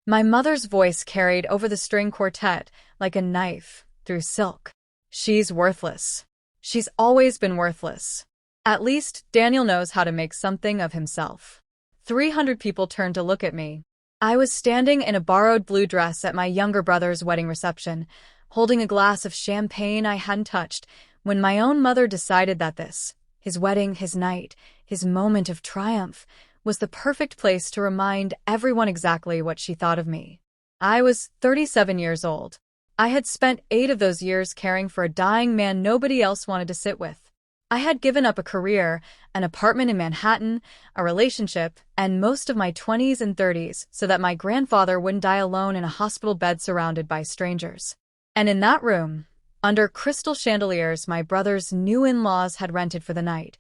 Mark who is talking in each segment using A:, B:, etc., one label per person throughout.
A: My mother's voice carried over the string quartet like a knife through silk. She's worthless. She's always been worthless. At least Daniel knows how to make something of himself. 300 people turned to look at me. I was standing in a borrowed blue dress at my younger brother's wedding reception, holding a glass of champagne I hadn't touched, when my own mother decided that this, his wedding, his night, his moment of triumph, was the perfect place to remind everyone exactly what she thought of me. I was 37 years old. I had spent 8 of those years caring for a dying man nobody else wanted to sit with. I had given up a career, an apartment in Manhattan, a relationship, and most of my 20s and 30s so that my grandfather wouldn't die alone in a hospital bed surrounded by strangers. And in that room, under crystal chandeliers my brother's new in-laws had rented for the night,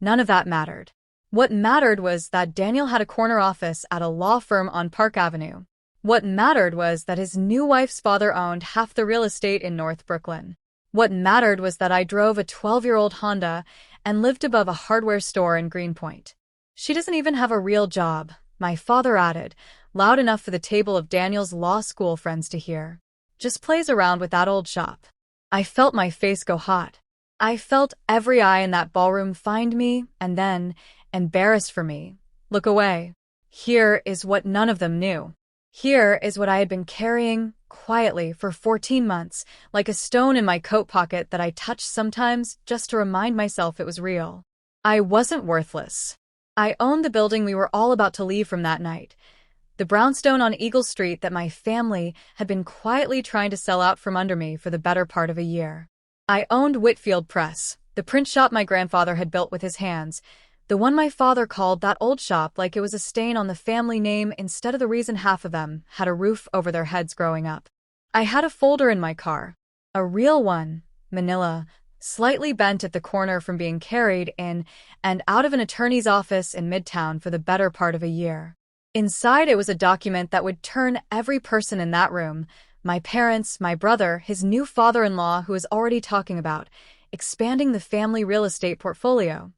A: none of that mattered. What mattered was that Daniel had a corner office at a law firm on Park Avenue. What mattered was that his new wife's father owned half the real estate in North Brooklyn. What mattered was that I drove a 12-year-old Honda and lived above a hardware store in Greenpoint. She doesn't even have a real job, my father added, loud enough for the table of Daniel's law school friends to hear. Just plays around with that old shop. I felt my face go hot. I felt every eye in that ballroom find me and then, embarrassed for me, look away. Here is what none of them knew. Here is what I had been carrying quietly for 14 months, like a stone in my coat pocket that I touched sometimes just to remind myself it was real. I wasn't worthless. I owned the building we were all about to leave from that night, the brownstone on Eagle Street that my family had been quietly trying to sell out from under me for the better part of a year. I owned Whitfield Press, the print shop my grandfather had built with his hands, the one my father called that old shop like it was a stain on the family name instead of the reason half of them had a roof over their heads growing up. I had a folder in my car. A real one, manila, slightly bent at the corner from being carried in and out of an attorney's office in Midtown for the better part of a year. Inside it was a document that would turn every person in that room, my parents, my brother, his new father-in-law who was already talking about expanding the family real estate portfolio,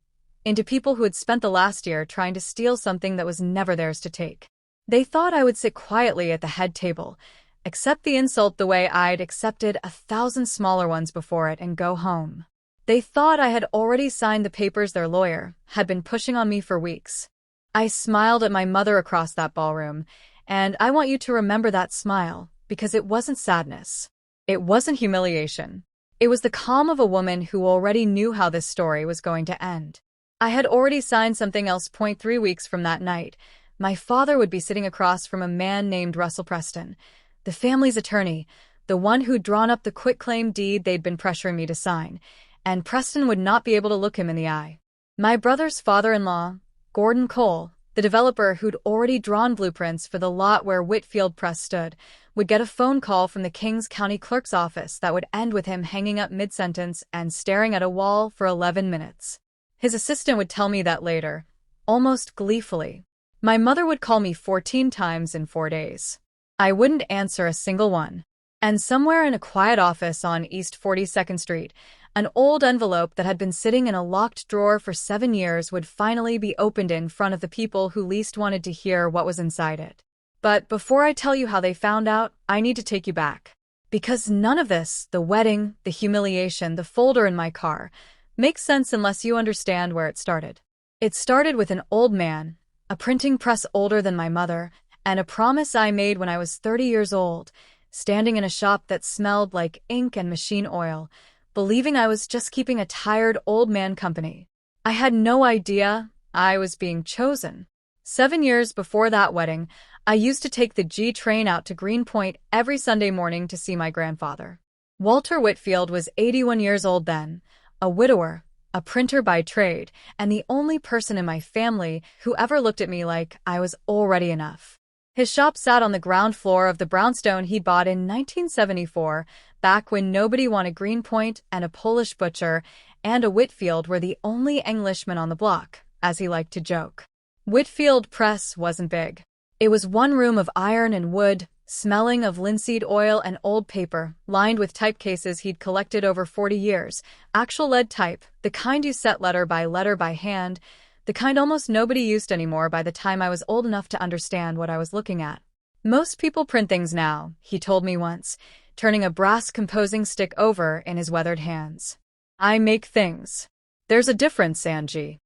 A: into people who had spent the last year trying to steal something that was never theirs to take. They thought I would sit quietly at the head table, accept the insult the way I'd accepted 1,000 smaller ones before it, and go home. They thought I had already signed the papers their lawyer had been pushing on me for weeks. I smiled at my mother across that ballroom, and I want you to remember that smile, because it wasn't sadness. It wasn't humiliation. It was the calm of a woman who already knew how this story was going to end. I had already signed something else. 3 weeks from that night, my father would be sitting across from a man named Russell Preston, the family's attorney, the one who'd drawn up the quitclaim deed they'd been pressuring me to sign, and Preston would not be able to look him in the eye. My brother's father-in-law, Gordon Cole, the developer who'd already drawn blueprints for the lot where Whitfield Press stood, would get a phone call from the Kings County Clerk's office that would end with him hanging up mid-sentence and staring at a wall for 11 minutes. His assistant would tell me that later, almost gleefully. My mother would call me 14 times in 4 days. I wouldn't answer a single one. And somewhere in a quiet office on East 42nd Street, an old envelope that had been sitting in a locked drawer for 7 years would finally be opened in front of the people who least wanted to hear what was inside it. But before I tell you how they found out, I need to take you back. Because none of this, the wedding, the humiliation, the folder in my car, makes sense unless you understand where it started. It started with an old man, a printing press older than my mother, and a promise I made when I was 30 years old, standing in a shop that smelled like ink and machine oil, believing I was just keeping a tired old man company. I had no idea I was being chosen. 7 years before that wedding, I used to take the G train out to Greenpoint every Sunday morning to see my grandfather. Walter Whitfield was 81 years old then, a widower, a printer by trade, and the only person in my family who ever looked at me like I was already enough. His shop sat on the ground floor of the brownstone he bought in 1974, back when nobody wanted Greenpoint, and a Polish butcher and a Whitfield were the only Englishmen on the block, as he liked to joke. Whitfield Press wasn't big. It was one room of iron and wood, smelling of linseed oil and old paper, lined with type cases he'd collected over 40 years, actual lead type, the kind you set letter by hand, the kind almost nobody used anymore by the time I was old enough to understand what I was looking at. Most people print things now, he told me once, turning a brass composing stick over in his weathered hands. I make things. There's a difference, Angie.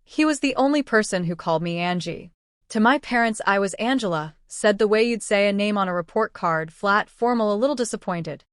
A: He was the only person who called me Angie. To my parents I was Angela, said the way you'd say a name on a report card, flat, formal, a little disappointed.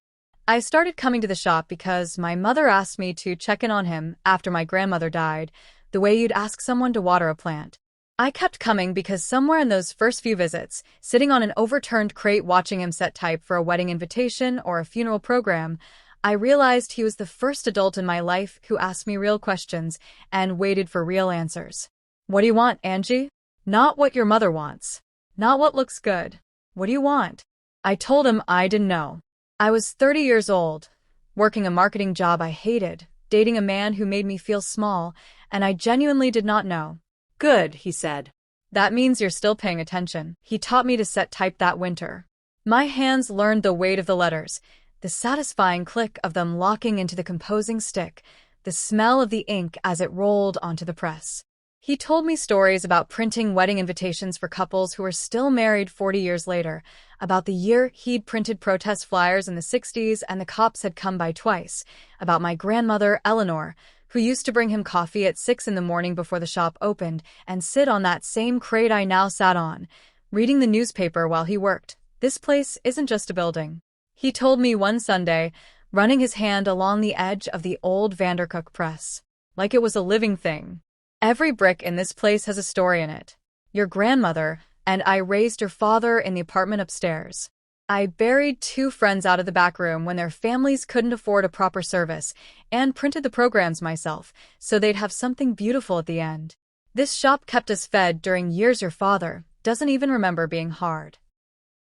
A: I started coming to the shop because my mother asked me to check in on him after my grandmother died, the way you'd ask someone to water a plant. I kept coming because somewhere in those first few visits, sitting on an overturned crate watching him set type for a wedding invitation or a funeral program, I realized he was the first adult in my life who asked me real questions and waited for real answers. What do you want, Angie? Not what your mother wants. Not what looks good. What do you want? I told him I didn't know. I was 30 years old, working a marketing job I hated, dating a man who made me feel small, and I genuinely did not know. Good, he said. That means you're still paying attention. He taught me to set type that winter. My hands learned the weight of the letters, the satisfying click of them locking into the composing stick, the smell of the ink as it rolled onto the press. He told me stories about printing wedding invitations for couples who were still married 40 years later, about the year he'd printed protest flyers in the 60s and the cops had come by twice, about my grandmother, Eleanor, who used to bring him coffee at 6 in the morning before the shop opened and sit on that same crate I now sat on, reading the newspaper while he worked. This place isn't just a building. He told me one Sunday, running his hand along the edge of the old Vandercook press, like it was a living thing. Every brick in this place has a story in it. Your grandmother and I raised your father in the apartment upstairs. I buried 2 friends out of the back room when their families couldn't afford a proper service and printed the programs myself so they'd have something beautiful at the end. This shop kept us fed during years your father doesn't even remember being hard.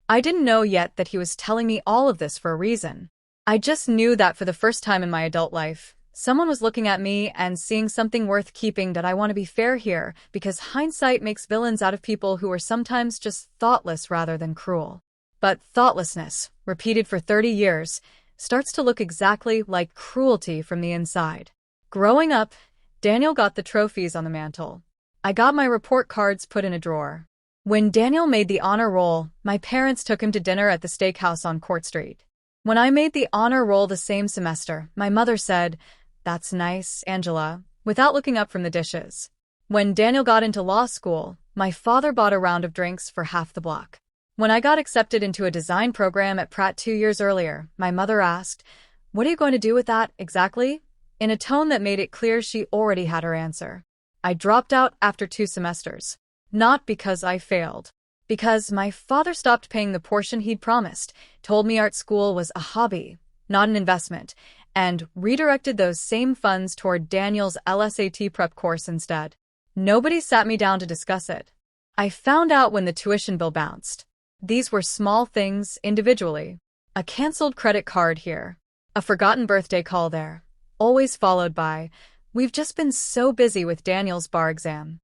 A: I didn't know yet that he was telling me all of this for a reason. I just knew that for the first time in my adult life, someone was looking at me and seeing something worth keeping. That I want to be fair here, because hindsight makes villains out of people who are sometimes just thoughtless rather than cruel. But thoughtlessness, repeated for 30 years, starts to look exactly like cruelty from the inside. Growing up, Daniel got the trophies on the mantle. I got my report cards put in a drawer. When Daniel made the honor roll, my parents took him to dinner at the steakhouse on Court Street. When I made the honor roll the same semester, my mother said, "That's nice, Angela," without looking up from the dishes. When Daniel got into law school, my father bought a round of drinks for half the block. When I got accepted into a design program at Pratt 2 years earlier, my mother asked, "What are you going to do with that, exactly?" in a tone that made it clear she already had her answer. I dropped out after 2 semesters. Not because I failed. Because my father stopped paying the portion he'd promised, told me art school was a hobby, not an investment, and redirected those same funds toward Daniel's LSAT prep course instead. Nobody sat me down to discuss it. I found out when the tuition bill bounced. These were small things individually. A canceled credit card here. A forgotten birthday call there. Always followed by, "We've just been so busy with Daniel's bar exam."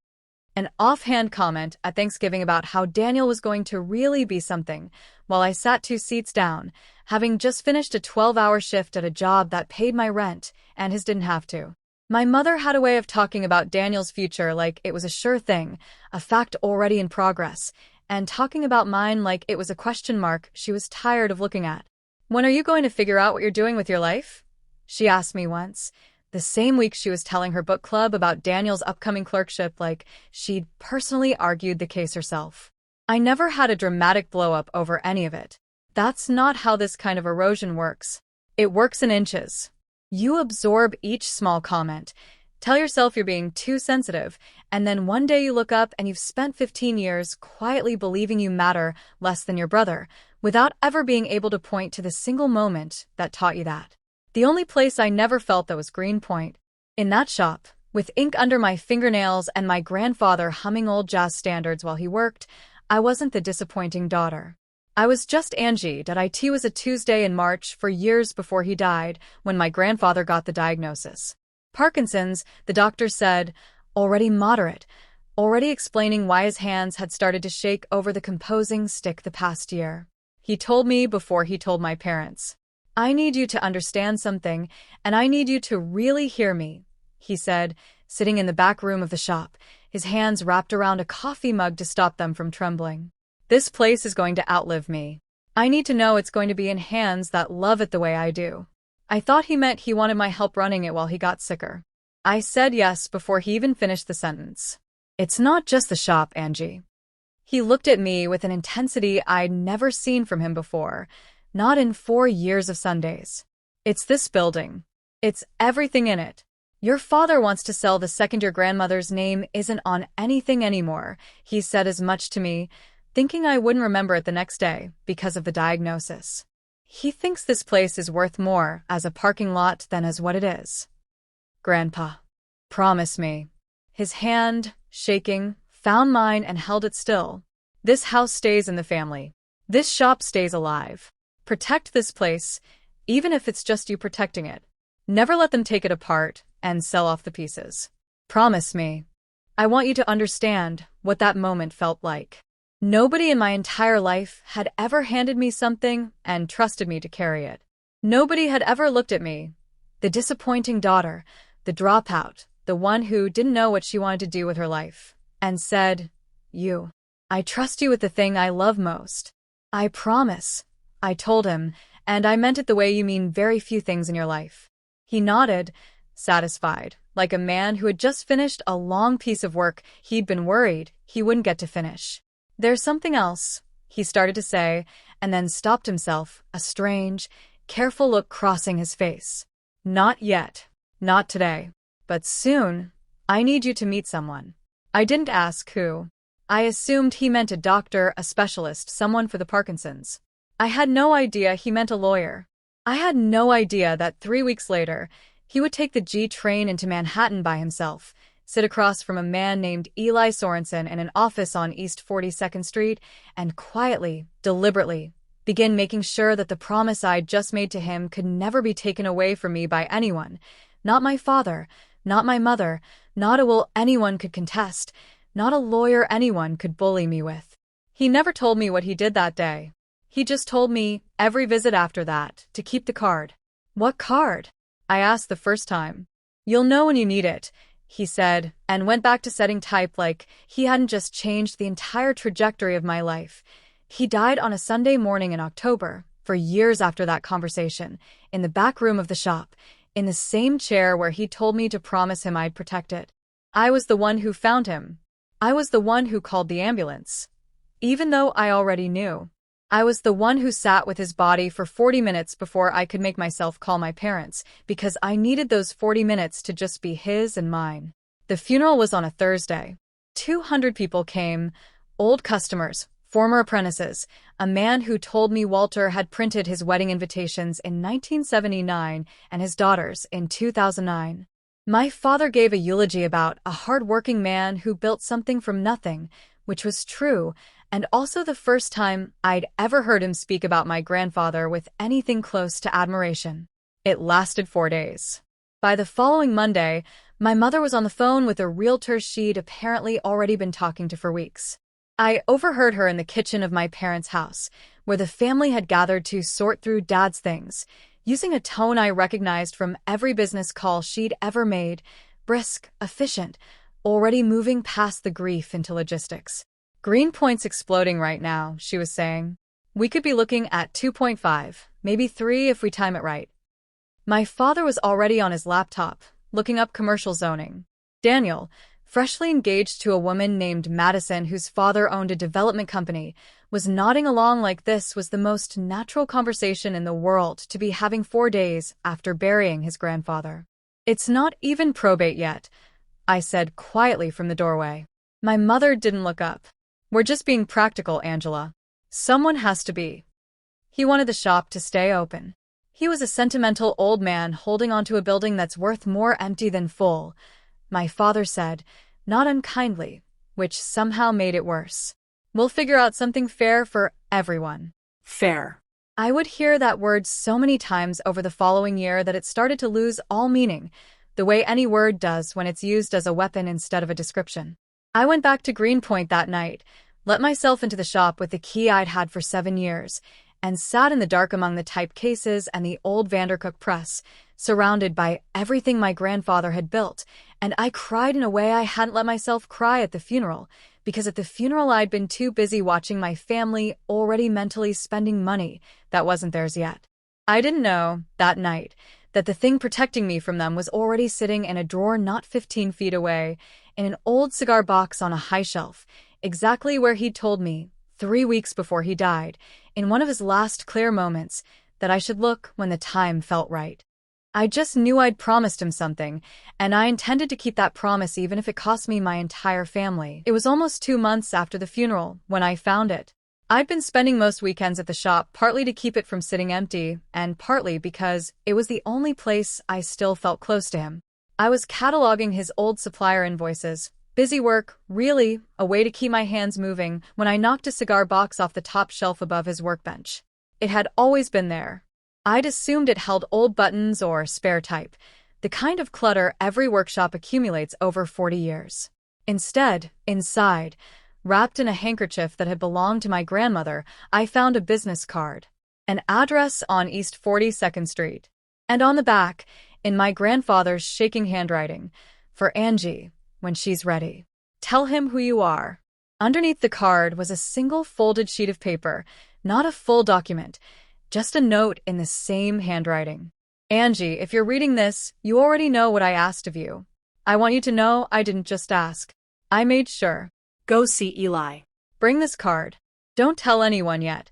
A: An offhand comment at Thanksgiving about how Daniel was going to really be something, while I sat 2 seats down, having just finished a 12-hour shift at a job that paid my rent, and his didn't have to. My mother had a way of talking about Daniel's future like it was a sure thing, a fact already in progress, and talking about mine like it was a question mark she was tired of looking at. "When are you going to figure out what you're doing with your life?" she asked me once, the same week she was telling her book club about Daniel's upcoming clerkship like she'd personally argued the case herself. I never had a dramatic blow-up over any of it. That's not how this kind of erosion works. It works in inches. You absorb each small comment, tell yourself you're being too sensitive, and then one day you look up and you've spent 15 years quietly believing you matter less than your brother, without ever being able to point to the single moment that taught you that. The only place I never felt that was Greenpoint. In that shop, with ink under my fingernails and my grandfather humming old jazz standards while he worked, I wasn't the disappointing daughter. I was just Angie. It was a Tuesday in March for years before he died, when my grandfather got the diagnosis. Parkinson's, the doctor said, already moderate, already explaining why his hands had started to shake over the composing stick the past year. He told me before he told my parents. "I need you to understand something, and I need you to really hear me," he said, sitting in the back room of the shop, his hands wrapped around a coffee mug to stop them from trembling. This place is going to outlive me. I need to know it's going to be in hands that love it the way I do. I thought he meant he wanted my help running it while he got sicker. I said yes before he even finished the sentence. It's not just the shop, Angie. He looked at me with an intensity I'd never seen from him before, not in 4 years of Sundays. It's this building. It's everything in it. Your father wants to sell the second your grandmother's name isn't on anything anymore, he said as much to me, thinking I wouldn't remember it the next day because of the diagnosis. He thinks this place is worth more as a parking lot than as what it is. Grandpa, promise me. His hand, shaking, found mine and held it still. This house stays in the family. This shop stays alive. Protect this place, even if it's just you protecting it. Never let them take it apart and sell off the pieces. Promise me. I want you to understand what that moment felt like. Nobody in my entire life had ever handed me something and trusted me to carry it. Nobody had ever looked at me, the disappointing daughter, the dropout, the one who didn't know what she wanted to do with her life, and said, I trust you with the thing I love most. I promise, I told him, and I meant it the way you mean very few things in your life. He nodded, satisfied, like a man who had just finished a long piece of work he'd been worried he wouldn't get to finish. There's something else, he started to say, and then stopped himself, a strange, careful look crossing his face. Not yet. Not today. But soon. I need you to meet someone. I didn't ask who. I assumed he meant a doctor, a specialist, someone for the Parkinson's. I had no idea he meant a lawyer. I had no idea that 3 weeks later, he would take the G train into Manhattan by himself, sit across from a man named Eli Sorensen in an office on East 42nd Street, and quietly, deliberately, begin making sure that the promise I'd just made to him could never be taken away from me by anyone. Not my father, not my mother, not a will anyone could contest, not a lawyer anyone could bully me with. He never told me what he did that day. He just told me, every visit after that, to keep the card. What card? I asked the first time. You'll know when you need it, he said, and went back to setting type like he hadn't just changed the entire trajectory of my life. He died on a Sunday morning in October, for years after that conversation, in the back room of the shop, in the same chair where he told me to promise him I'd protect it. I was the one who found him. I was the one who called the ambulance. Even though I already knew. I was the one who sat with his body for 40 minutes before I could make myself call my parents, because I needed those 40 minutes to just be his and mine. The funeral was on a Thursday. 200 people came, old customers, former apprentices, a man who told me Walter had printed his wedding invitations in 1979 and his daughters in 2009. My father gave a eulogy about a hard-working man who built something from nothing, which was true, and also the first time I'd ever heard him speak about my grandfather with anything close to admiration. It lasted 4 days. By the following Monday, my mother was on the phone with a realtor she'd apparently already been talking to for weeks. I overheard her in the kitchen of my parents' house, where the family had gathered to sort through Dad's things, using a tone I recognized from every business call she'd ever made, brisk, efficient, already moving past the grief into logistics. Greenpoint's exploding right now, she was saying. We could be looking at 2.5, maybe 3 if we time it right. My father was already on his laptop, looking up commercial zoning. Daniel, freshly engaged to a woman named Madison whose father owned a development company, was nodding along like this was the most natural conversation in the world to be having 4 days after burying his grandfather. It's not even probate yet, I said quietly from the doorway. My mother didn't look up. We're just being practical, Angela. Someone has to be. He wanted the shop to stay open. He was a sentimental old man holding onto a building that's worth more empty than full, my father said, not unkindly, which somehow made it worse. We'll figure out something fair for everyone.
B: Fair.
A: I would hear that word so many times over the following year that it started to lose all meaning, the way any word does when it's used as a weapon instead of a description. I went back to Greenpoint that night, let myself into the shop with the key I'd had for 7 years, and sat in the dark among the type cases and the old Vandercook press, surrounded by everything my grandfather had built, and I cried in a way I hadn't let myself cry at the funeral, because at the funeral I'd been too busy watching my family already mentally spending money that wasn't theirs yet. I didn't know, that night, that the thing protecting me from them was already sitting in a drawer not 15 feet away, in an old cigar box on a high shelf, exactly where he'd told me, 3 weeks before he died, in one of his last clear moments, that I should look when the time felt right. I just knew I'd promised him something, and I intended to keep that promise even if it cost me my entire family. It was almost 2 months after the funeral when I found it. I'd been spending most weekends at the shop, partly to keep it from sitting empty, and partly because it was the only place I still felt close to him. I was cataloging his old supplier invoices. Busy work, really, a way to keep my hands moving, when I knocked a cigar box off the top shelf above his workbench. It had always been there. I'd assumed it held old buttons or spare type, the kind of clutter every workshop accumulates over 40 years. Instead, inside, wrapped in a handkerchief that had belonged to my grandmother, I found a business card, an address on East 42nd Street, and on the back, in my grandfather's shaking handwriting, "For Angie, when she's ready. Tell him who you are." Underneath the card was a single folded sheet of paper, not a full document, just a note in the same handwriting. "Angie, if you're reading this, you already know what I asked of you. I want you to know I didn't just ask. I made sure. Go see Eli. Bring this card. Don't tell anyone yet.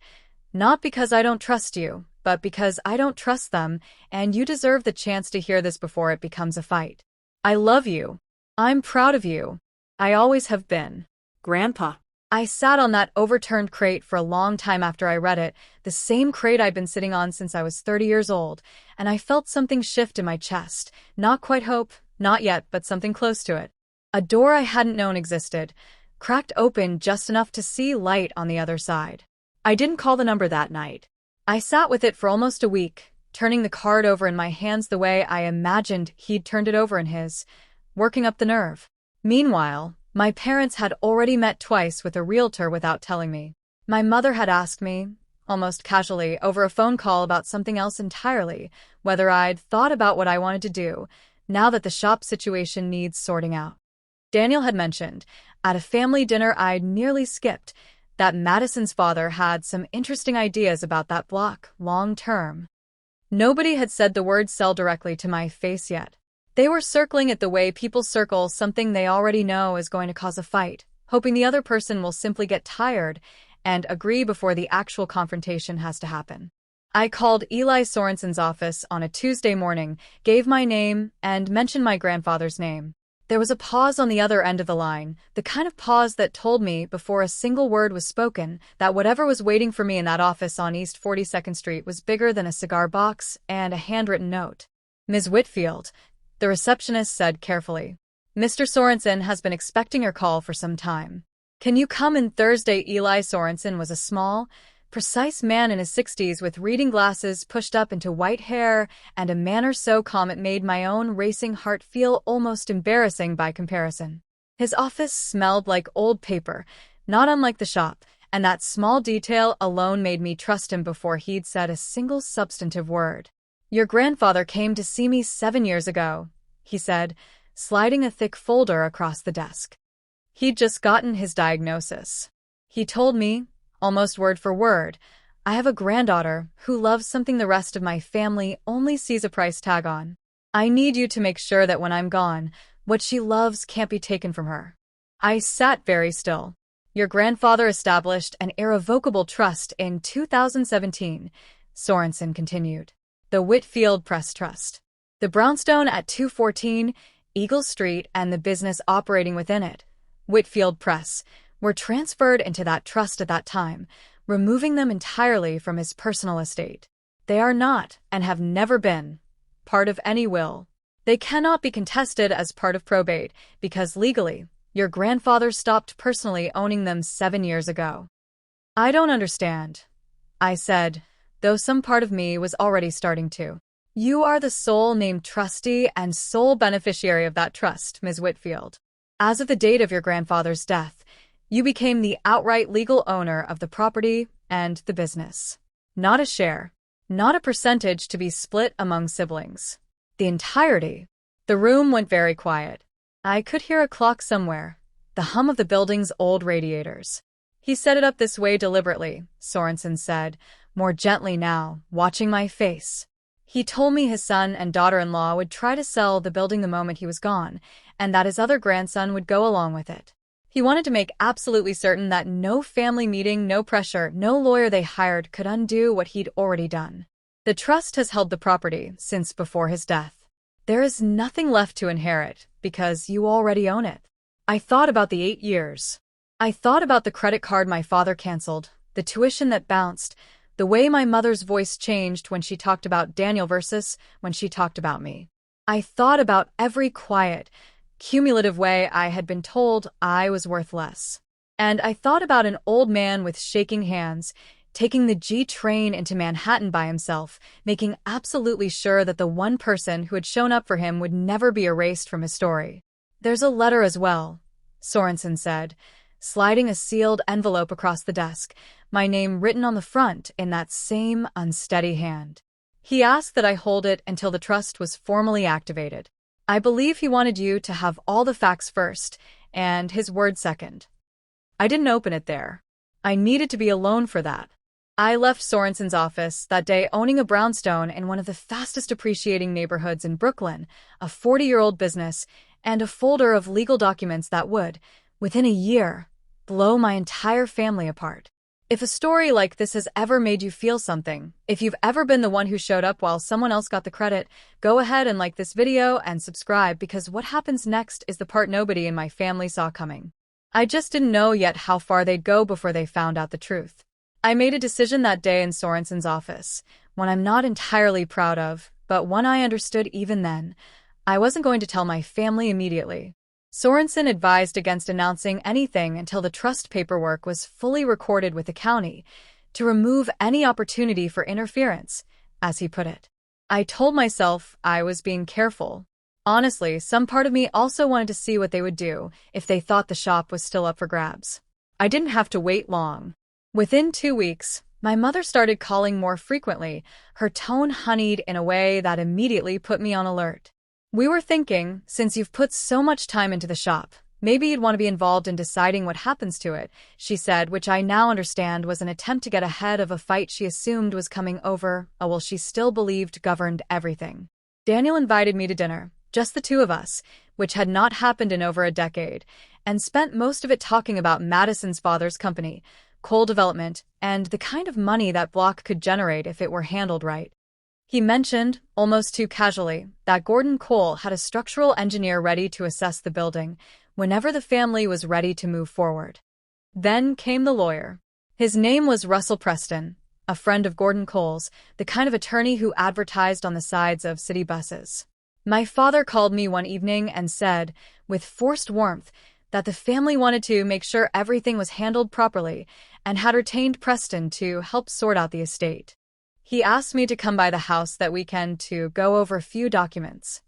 A: Not because I don't trust you, but because I don't trust them, and you deserve the chance to hear this before it becomes a fight. I love you. I'm proud of you. I always have been." Grandpa. I sat on that overturned crate for a long time after I read it, the same crate I'd been sitting on since I was 30 years old, and I felt something shift in my chest. Not quite hope, not yet, but something close to it. A door I hadn't known existed, cracked open just enough to see light on the other side. I didn't call the number that night. I sat with it for almost a week, turning the card over in my hands the way I imagined he'd turned it over in his, working up the nerve. Meanwhile, my parents had already met twice with a realtor without telling me. My mother had asked me, almost casually, over a phone call about something else entirely, whether I'd thought about what I wanted to do, now that the shop situation needs sorting out. Daniel had mentioned, at a family dinner I'd nearly skipped, that Madison's father had some interesting ideas about that block, long term. Nobody had said the word sell directly to my face yet. They were circling it the way people circle something they already know is going to cause a fight, hoping the other person will simply get tired and agree before the actual confrontation has to happen. I called Eli Sorensen's office on a Tuesday morning, gave my name, and mentioned my grandfather's name. There was a pause on the other end of the line, the kind of pause that told me, before a single word was spoken, that whatever was waiting for me in that office on East 42nd Street was bigger than a cigar box and a handwritten note. "Ms. Whitfield," the receptionist said carefully, "Mr. Sorensen has been expecting your call for some time. Can you come in Thursday?" Eli Sorensen was a small, precise man in his 60s with reading glasses pushed up into white hair and a manner so calm it made my own racing heart feel almost embarrassing by comparison. His office smelled like old paper, not unlike the shop, and that small detail alone made me trust him before he'd said a single substantive word. "Your grandfather came to see me 7 years ago," he said, sliding a thick folder across the desk. "He'd just gotten his diagnosis. He told me, almost word for word, I have a granddaughter who loves something the rest of my family only sees a price tag on. I need you to make sure that when I'm gone, what she loves can't be taken from her." I sat very still. "Your grandfather established an irrevocable trust in 2017, Sorensen continued. "The Whitfield Press Trust. The brownstone at 214 Eagle Street and the business operating within it, Whitfield Press, were transferred into that trust at that time, removing them entirely from his personal estate. They are not, and have never been, part of any will. They cannot be contested as part of probate, because legally, your grandfather stopped personally owning them 7 years ago." "I don't understand," I said, though some part of me was already starting to. "You are the sole named trustee and sole beneficiary of that trust, Ms. Whitfield. As of the date of your grandfather's death, you became the outright legal owner of the property and the business. Not a share, not a percentage to be split among siblings. The entirety." The room went very quiet. I could hear a clock somewhere, the hum of the building's old radiators. He set it up this way deliberately, Sorensen said, more gently now, watching my face. He told me his son and daughter-in-law would try to sell the building the moment he was gone, and that his other grandson would go along with it. He wanted to make absolutely certain that no family meeting, no pressure, no lawyer they hired could undo what he'd already done. The trust has held the property since before his death. There is nothing left to inherit, because you already own it. I thought about the 8 years. I thought about the credit card my father canceled, the tuition that bounced, the way my mother's voice changed when she talked about Daniel versus when she talked about me. I thought about every quiet, cumulative way I had been told I was worth less. And I thought about an old man with shaking hands, taking the G train into Manhattan by himself, making absolutely sure that the one person who had shown up for him would never be erased from his story. There's a letter as well, Sorensen said, sliding a sealed envelope across the desk, my name written on the front in that same unsteady hand. He asked that I hold it until the trust was formally activated. I believe he wanted you to have all the facts first, and his word second. I didn't open it there. I needed to be alone for that. I left Sorensen's office that day owning a brownstone in one of the fastest appreciating neighborhoods in Brooklyn, a 40-year-old business, and a folder of legal documents that would, within a year, blow my entire family apart. If a story like this has ever made you feel something, if you've ever been the one who showed up while someone else got the credit, go ahead and like this video and subscribe, because what happens next is the part nobody in my family saw coming. I just didn't know yet how far they'd go before they found out the truth. I made a decision that day in Sorensen's office, one I'm not entirely proud of, but one I understood even then. I wasn't going to tell my family immediately. Sorensen advised against announcing anything until the trust paperwork was fully recorded with the county, to remove any opportunity for interference, as he put it. I told myself I was being careful. Honestly, some part of me also wanted to see what they would do if they thought the shop was still up for grabs. I didn't have to wait long. Within 2 weeks, my mother started calling more frequently, her tone honeyed in a way that immediately put me on alert. We were thinking, since you've put so much time into the shop, maybe you'd want to be involved in deciding what happens to it, she said, which I now understand was an attempt to get ahead of a fight she assumed was coming over, she still believed governed everything. Daniel invited me to dinner, just the two of us, which had not happened in over a decade, and spent most of it talking about Madison's father's company, coal development, and the kind of money that block could generate if it were handled right. He mentioned, almost too casually, that Gordon Cole had a structural engineer ready to assess the building whenever the family was ready to move forward. Then came the lawyer. His name was Russell Preston, a friend of Gordon Cole's, the kind of attorney who advertised on the sides of city buses. My father called me one evening and said, with forced warmth, that the family wanted to make sure everything was handled properly and had retained Preston to help sort out the estate. He asked me to come by the house that weekend to go over a few documents.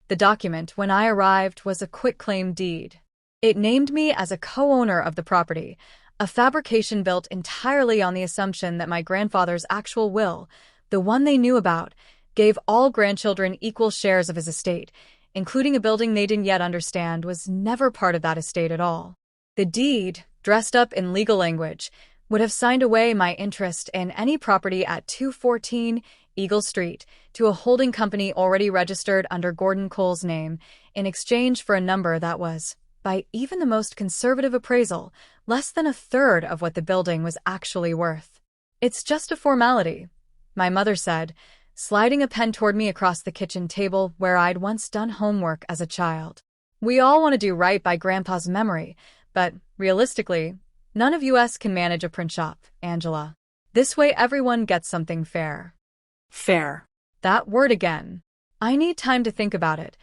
A: The document, when I arrived, was a quitclaim deed. It named me as a co-owner of the property, a fabrication built entirely on the assumption that my grandfather's actual will, the one they knew about, gave all grandchildren equal shares of his estate, including a building they didn't yet understand was never part of that estate at all. The deed, dressed up in legal language, would have signed away my interest in any property at 214 Eagle Street to a holding company already registered under Gordon Cole's name in exchange for a number that was, by even the most conservative appraisal, less than a third of what the building was actually worth. It's just a formality, my mother said, sliding a pen toward me across the kitchen table where I'd once done homework as a child. We all want to do right by Grandpa's memory, but, realistically, none of us can manage a print shop, Angela. This way everyone gets something fair. Fair. That word again. I need time to think about it,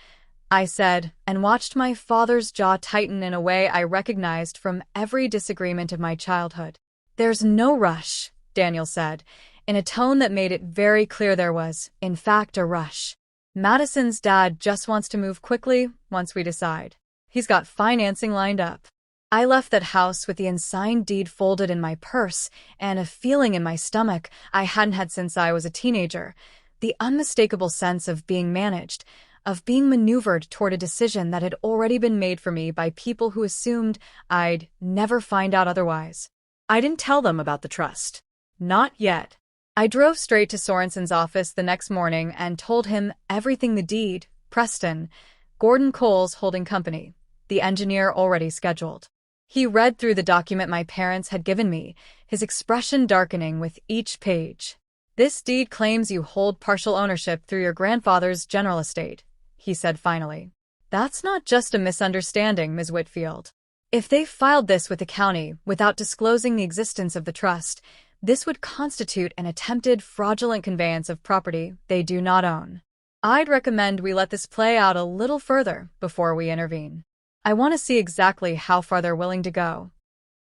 A: I said, and watched my father's jaw tighten in a way I recognized from every disagreement of my childhood. There's no rush, Daniel said, in a tone that made it very clear there was, in fact, a rush. Madison's dad just wants to move quickly once we decide. He's got financing lined up. I left that house with the unsigned deed folded in my purse and a feeling in my stomach I hadn't had since I was a teenager, the unmistakable sense of being managed, of being maneuvered toward a decision that had already been made for me by people who assumed I'd never find out otherwise. I didn't tell them about the trust. Not yet. I drove straight to Sorensen's office the next morning and told him everything: the deed, Preston, Gordon Cole's holding company, the engineer already scheduled. He read through the document my parents had given me, his expression darkening with each page. "This deed claims you hold partial ownership through your grandfather's general estate," he said finally. "That's not just a misunderstanding, Ms. Whitfield. If they filed this with the county without disclosing the existence of the trust, this would constitute an attempted fraudulent conveyance of property they do not own. I'd recommend we let this play out a little further before we intervene. I want to see exactly how far they're willing to go."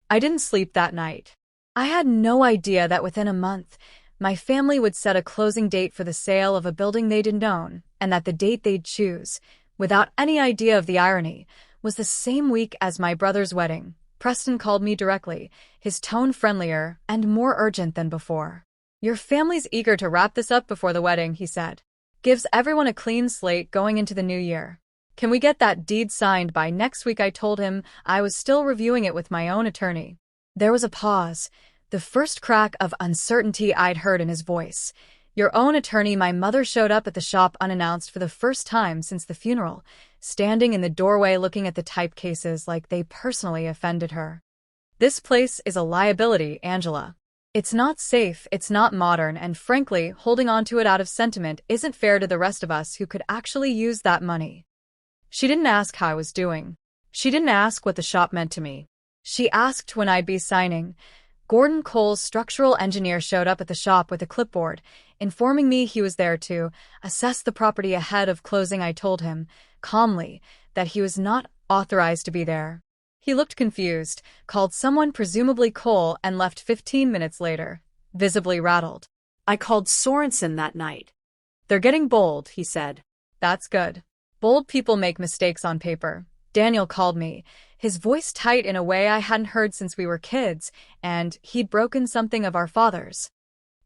A: I didn't sleep that night. I had no idea that within a month, my family would set a closing date for the sale of a building they didn't own, and that the date they'd choose, without any idea of the irony, was the same week as my brother's wedding. Preston called me directly, his tone friendlier and more urgent than before. "Your family's eager to wrap this up before the wedding," he said. "Gives everyone a clean slate going into the new year. Can we get that deed signed by next week?" I told him I was still reviewing it with my own attorney. There was a pause, the first crack of uncertainty I'd heard in his voice. "Your own attorney?" My mother showed up at the shop unannounced for the first time since the funeral, standing in the doorway looking at the type cases like they personally offended her. "This place is a liability, Angela. It's not safe, it's not modern, and frankly, holding on to it out of sentiment isn't fair to the rest of us who could actually use that money." She didn't ask how I was doing. She didn't ask what the shop meant to me. She asked when I'd be signing. Gordon Cole's structural engineer showed up at the shop with a clipboard, informing me he was there to assess the property ahead of closing. I told him, calmly, that he was not authorized to be there. He looked confused, called someone, presumably Cole, and left 15 minutes later, visibly rattled. "I called Sorensen that night. They're getting bold," he said. "That's good. Bold people make mistakes on paper." Daniel called me, his voice tight in a way I hadn't heard since we were kids, and he'd broken something of our father's.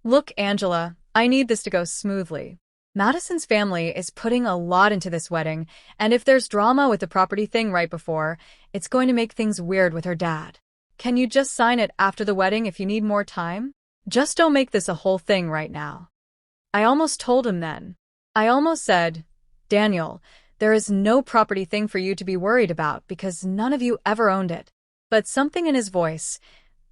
A: "Look, Angela, I need this to go smoothly. Madison's family is putting a lot into this wedding, and if there's drama with the property thing right before, it's going to make things weird with her dad. Can you just sign it after the wedding if you need more time? Just don't make this a whole thing right now." I almost told him then. I almost said, "Daniel, there is no property thing for you to be worried about because none of you ever owned it." But something in his voice,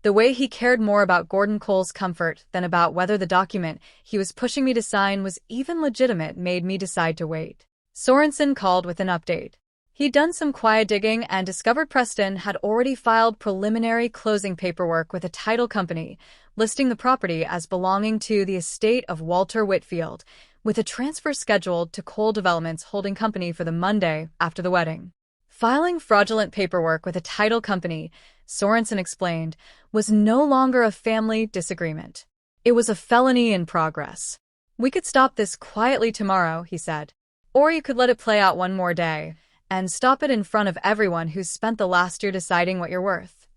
A: the way he cared more about Gordon Cole's comfort than about whether the document he was pushing me to sign was even legitimate, made me decide to wait. Sorensen called with an update. He'd done some quiet digging and discovered Preston had already filed preliminary closing paperwork with a title company, listing the property as belonging to the estate of Walter Whitfield, with a transfer scheduled to Cole Development's holding company for the Monday after the wedding. Filing fraudulent paperwork with a title company, Sorensen explained, was no longer a family disagreement. It was a felony in progress. "We could stop this quietly tomorrow," he said. "Or you could let it play out one more day, and stop it in front of everyone who's spent the last year deciding what you're worth."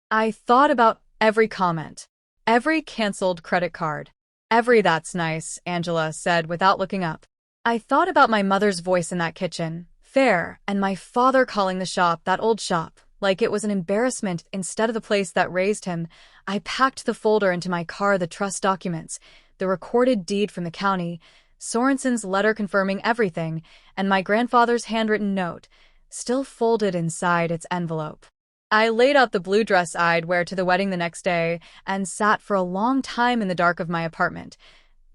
A: I thought about every comment, every canceled credit card, every "that's nice," Angela said without looking up. I thought about my mother's voice in that kitchen, fair, and my father calling the shop that old shop, like it was an embarrassment instead of the place that raised him. I packed the folder into my car, the trust documents, the recorded deed from the county, Sorensen's letter confirming everything, and my grandfather's handwritten note, still folded inside its envelope. I laid out the blue dress I'd wear to the wedding the next day and sat for a long time in the dark of my apartment.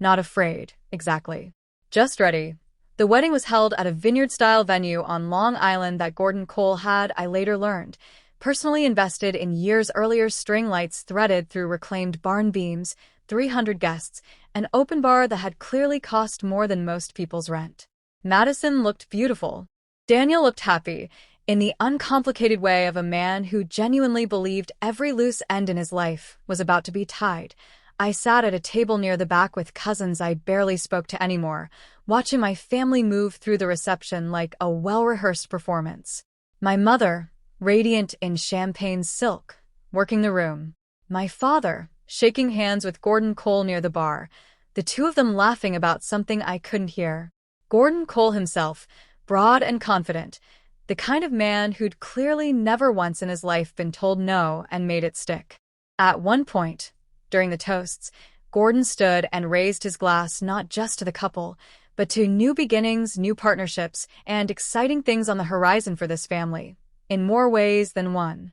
A: Not afraid, exactly. Just ready. The wedding was held at a vineyard-style venue on Long Island that Gordon Cole had, I later learned, personally invested in years earlier. String lights threaded through reclaimed barn beams, 300 guests, an open bar that had clearly cost more than most people's rent. Madison looked beautiful. Daniel looked happy, in the uncomplicated way of a man who genuinely believed every loose end in his life was about to be tied. I sat at a table near the back with cousins I barely spoke to anymore, watching my family move through the reception like a well-rehearsed performance. My mother, radiant in champagne silk, working the room. My father, shaking hands with Gordon Cole near the bar, the two of them laughing about something I couldn't hear. Gordon Cole himself, broad and confident, the kind of man who'd clearly never once in his life been told no and made it stick. At one point, during the toasts, Gordon stood and raised his glass not just to the couple, but to new beginnings, new partnerships, and exciting things on the horizon for this family, in more ways than one.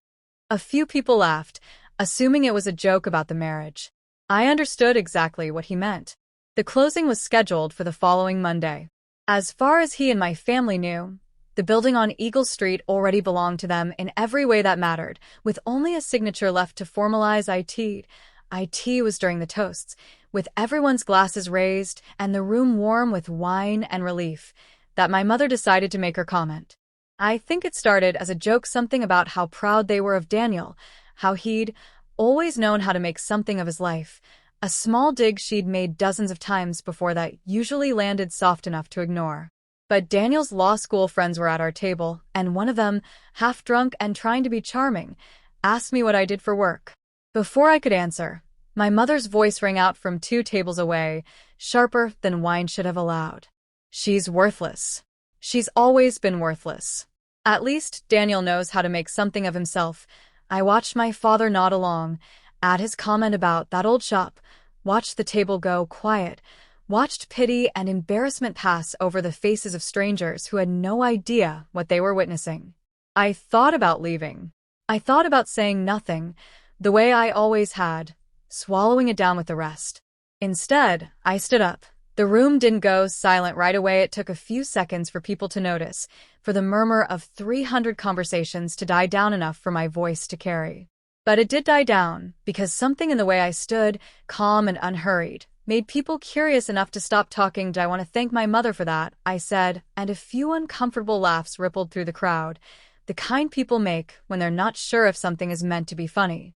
A: A few people laughed, assuming it was a joke about the marriage. I understood exactly what he meant. The closing was scheduled for the following Monday. As far as he and my family knew, the building on Eagle Street already belonged to them in every way that mattered, with only a signature left to formalize IT. IT was during the toasts, with everyone's glasses raised and the room warm with wine and relief, that my mother decided to make her comment. I think it started as a joke, something about how proud they were of Daniel, how he'd always known how to make something of his life, a small dig she'd made dozens of times before that usually landed soft enough to ignore. But Daniel's law school friends were at our table, and one of them, half drunk and trying to be charming, asked me what I did for work. Before I could answer, my mother's voice rang out from 2 tables away, sharper than wine should have allowed. She's worthless. She's always been worthless. At least Daniel knows how to make something of himself. I watched my father nod along, add his comment about that old shop, watched the table go quiet, watched pity and embarrassment pass over the faces of strangers who had no idea what they were witnessing. I thought about leaving. I thought about saying nothing, the way I always had, swallowing it down with the rest. Instead, I stood up. The room didn't go silent right away. It took a few seconds for people to notice, for the murmur of 300 conversations to die down enough for my voice to carry. But it did die down, because something in the way I stood, calm and unhurried, made people curious enough to stop talking. "I want to thank my mother for that," I said, and a few uncomfortable laughs rippled through the crowd, the kind people make when they're not sure if something is meant to be funny.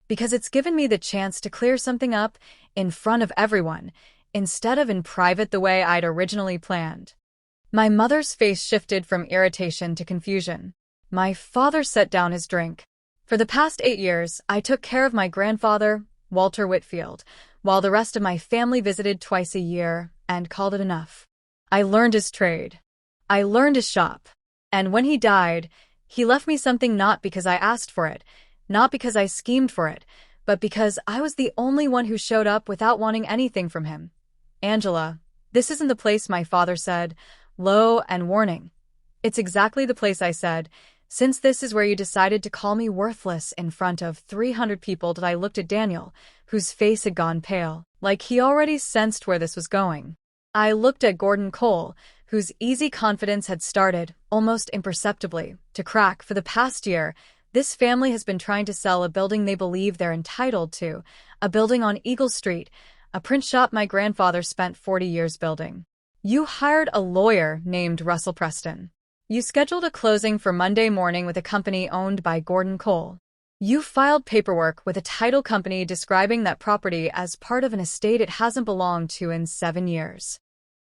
A: Because it's given me the chance to clear something up in front of everyone, instead of in private the way I'd originally planned. My mother's face shifted from irritation to confusion. My father set down his drink. For the past 8 years, I took care of my grandfather, Walter Whitfield, while the rest of my family visited twice a year and called it enough. I learned his trade. I learned his shop. And when he died, he left me something not because I asked for it, not because I schemed for it, but because I was the only one who showed up without wanting anything from him. "Angela, this isn't the place," my father said, low and warning. "It's exactly the place," I said, "since this is where you decided to call me worthless in front of 300 people." I looked at Daniel, whose face had gone pale, like he already sensed where this was going. I looked at Gordon Cole, whose easy confidence had started, almost imperceptibly, to crack. For the past year, this family has been trying to sell a building they believe they're entitled to, a building on Eagle Street, a print shop my grandfather spent 40 years building. You hired a lawyer named Russell Preston. You scheduled a closing for Monday morning with a company owned by Gordon Cole. You filed paperwork with a title company describing that property as part of an estate it hasn't belonged to in 7 years.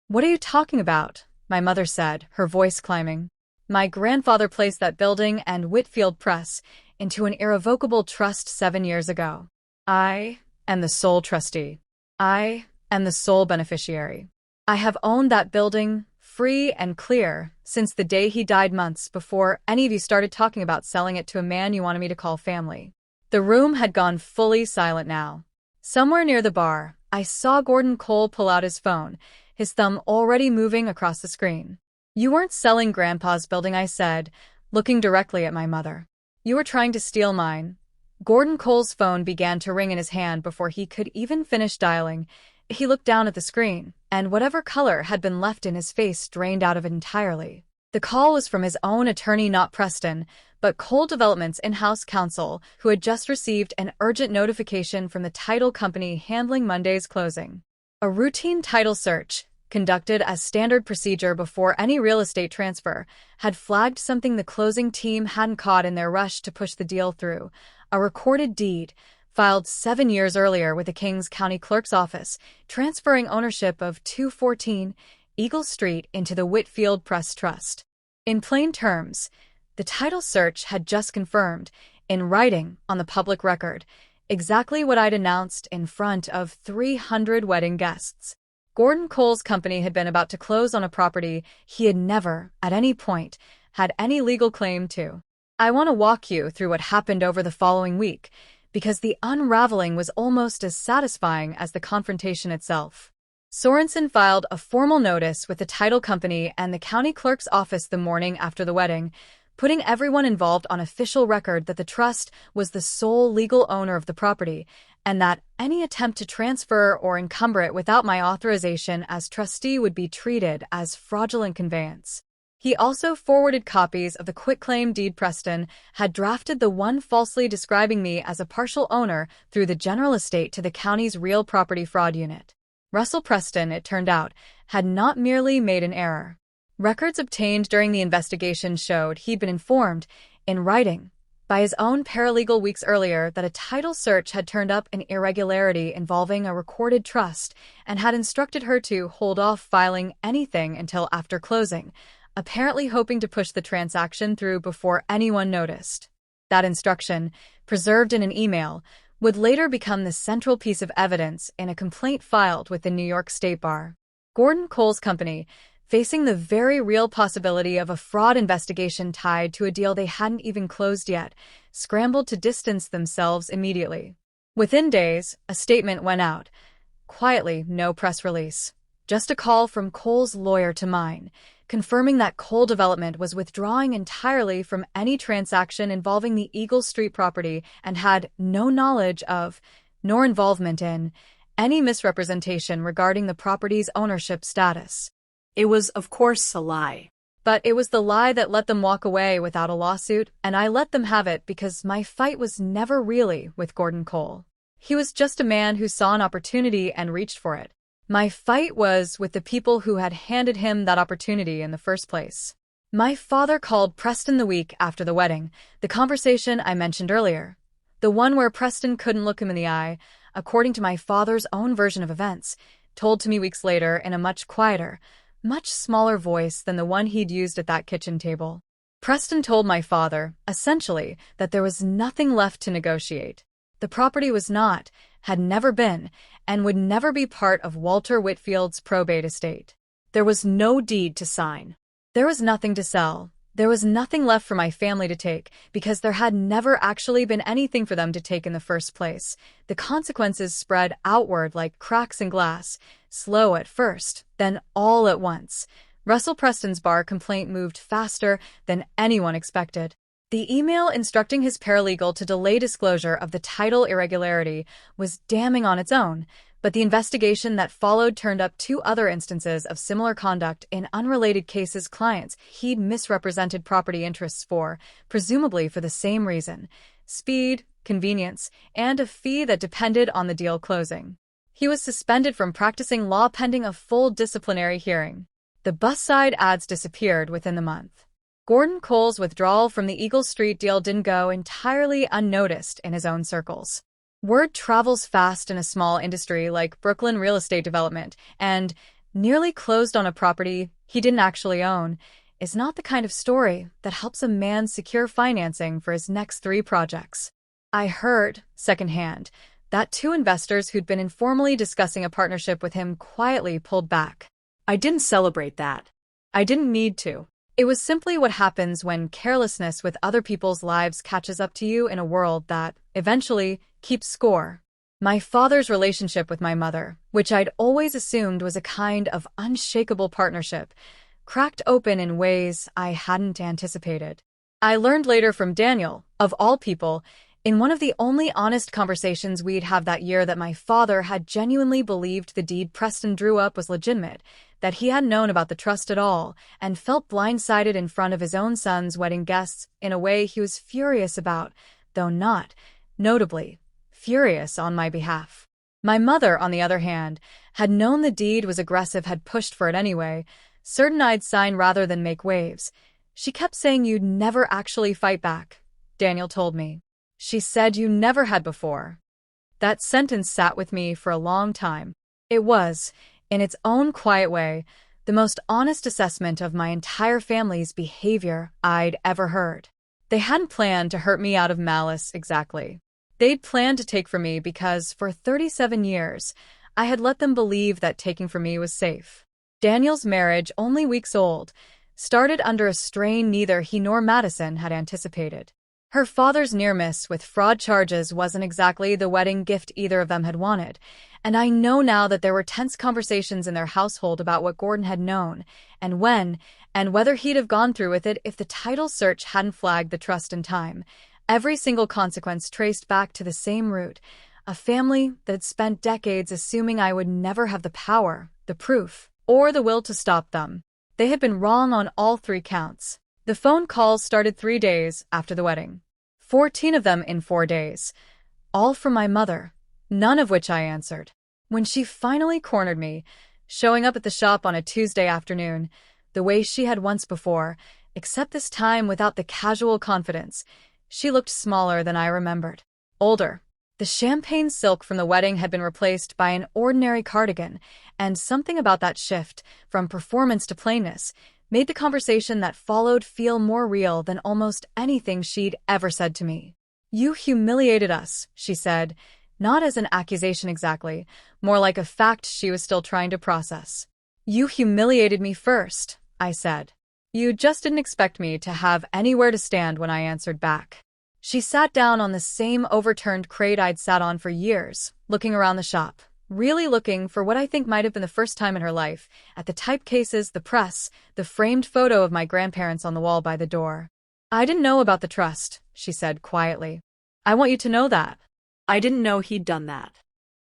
A: "What are you talking about?" my mother said, her voice climbing. "My grandfather placed that building and Whitfield Press into an irrevocable trust 7 years ago. I am the sole trustee. I am the sole beneficiary. I have owned that building, free and clear, since the day he died, months before any of you started talking about selling it to a man you wanted me to call family." The room had gone fully silent now. Somewhere near the bar, I saw Gordon Cole pull out his phone, his thumb already moving across the screen. "You weren't selling Grandpa's building," I said, looking directly at my mother. "You were trying to steal mine." Gordon Cole's phone began to ring in his hand before he could even finish dialing. He looked down at the screen, and whatever color had been left in his face drained out of it entirely. The call was from his own attorney, not Preston, but Cole Development's in-house counsel, who had just received an urgent notification from the title company handling Monday's closing. A routine title search, conducted as standard procedure before any real estate transfer, had flagged something the closing team hadn't caught in their rush to push the deal through: a recorded deed, filed 7 years earlier with the Kings County Clerk's Office, transferring ownership of 214 Eagle Street into the Whitfield Press Trust. In plain terms, the title search had just confirmed, in writing on the public record, exactly what I'd announced in front of 300 wedding guests. Gordon Cole's company had been about to close on a property he had never, at any point, had any legal claim to. I want to walk you through what happened over the following week, because the unraveling was almost as satisfying as the confrontation itself. Sorensen filed a formal notice with the title company and the county clerk's office the morning after the wedding, putting everyone involved on official record that the trust was the sole legal owner of the property, and that any attempt to transfer or encumber it without my authorization as trustee would be treated as fraudulent conveyance. He also forwarded copies of the quitclaim deed Preston had drafted, the one falsely describing me as a partial owner through the general estate, to the county's real property fraud unit. Russell Preston, it turned out, had not merely made an error. Records obtained during the investigation showed he'd been informed, in writing, by his own paralegal weeks earlier that a title search had turned up an irregularity involving a recorded trust and had instructed her to hold off filing anything until after closing, apparently hoping to push the transaction through before anyone noticed. That instruction, preserved in an email, would later become the central piece of evidence in a complaint filed with the New York State Bar. Gordon Cole's company, facing the very real possibility of a fraud investigation tied to a deal they hadn't even closed yet, scrambled to distance themselves immediately. Within days, a statement went out. Quietly, no press release. Just a call from Cole's lawyer to mine, confirming that Cole Development was withdrawing entirely from any transaction involving the Eagle Street property and had no knowledge of, nor involvement in, any misrepresentation regarding the property's ownership status.
B: It was, of course, a lie.
A: But it was the lie that let them walk away without a lawsuit, and I let them have it because my fight was never really with Gordon Cole. He was just a man who saw an opportunity and reached for it. My fight was with the people who had handed him that opportunity in the first place. My father called Preston the week after the wedding, the conversation I mentioned earlier. The one where Preston couldn't look him in the eye, according to my father's own version of events, told to me weeks later in a much quieter, much smaller voice than the one he'd used at that kitchen table. Preston told my father, essentially, that there was nothing left to negotiate. The property was not, had never been, and would never be part of Walter Whitfield's probate estate. There was no deed to sign. There was nothing to sell. There was nothing left for my family to take, because there had never actually been anything for them to take in the first place. The consequences spread outward like cracks in glass, slow at first, then all at once. Russell Preston's bar complaint moved faster than anyone expected. The email instructing his paralegal to delay disclosure of the title irregularity was damning on its own, but the investigation that followed turned up 2 other instances of similar conduct in unrelated cases clients he'd misrepresented property interests for, presumably for the same reason: speed, convenience, and a fee that depended on the deal closing. He was suspended from practicing law pending a full disciplinary hearing. The bus side ads disappeared within the month. Gordon Cole's withdrawal from the Eagle Street deal didn't go entirely unnoticed in his own circles. Word travels fast in a small industry like Brooklyn real estate development, and nearly closed on a property he didn't actually own is not the kind of story that helps a man secure financing for his next 3 projects. I heard, secondhand, that 2 investors who'd been informally discussing a partnership with him quietly pulled back.
B: I didn't celebrate that.
A: I didn't need to. It was simply what happens when carelessness with other people's lives catches up to you in a world that, eventually, keeps score. My father's relationship with my mother, which I'd always assumed was a kind of unshakable partnership, cracked open in ways I hadn't anticipated. I learned later from Daniel, of all people, in one of the only honest conversations we'd have that year, that my father had genuinely believed the deed Preston drew up was legitimate, that he hadn't known about the trust at all, and felt blindsided in front of his own son's wedding guests in a way he was furious about, though not, notably, furious on my behalf. My mother, on the other hand, had known the deed was aggressive, had pushed for it anyway, certain I'd sign rather than make waves. She kept saying you'd never actually fight back, Daniel told me. She said you never had before. That sentence sat with me for a long time. It was, in its own quiet way, the most honest assessment of my entire family's behavior I'd ever heard. They hadn't planned to hurt me out of malice exactly. They'd planned to take from me because, for 37 years, I had let them believe that taking from me was safe. Daniel's marriage, only weeks old, started under a strain neither he nor Madison had anticipated. Her father's near miss with fraud charges wasn't exactly the wedding gift either of them had wanted, and I know now that there were tense conversations in their household about what Gordon had known, and when, and whether he'd have gone through with it if the title search hadn't flagged the trust in time. Every single consequence traced back to the same root, a family that had spent decades assuming I would never have the power, the proof, or the will to stop them. They had been wrong on all 3 counts. The phone calls started 3 days after the wedding. 14 of them in 4 days. All from my mother, none of which I answered. When she finally cornered me, showing up at the shop on a Tuesday afternoon, the way she had once before, except this time without the casual confidence, she looked smaller than I remembered. Older. The champagne silk from the wedding had been replaced by an ordinary cardigan, and something about that shift, from performance to plainness, made the conversation that followed feel more real than almost anything she'd ever said to me. "You humiliated us," she said, not as an accusation exactly, more like a fact she was still trying to process. "You humiliated me first," I said. "You just didn't expect me to have anywhere to stand when I answered back." She sat down on the same overturned crate I'd sat on for years, looking around the shop. Really looking for what I think might have been the first time in her life, at the typecases, the press, the framed photo of my grandparents on the wall by the door. "I didn't know about the trust," she said quietly. "I want you to know that."
B: I didn't know he'd done that.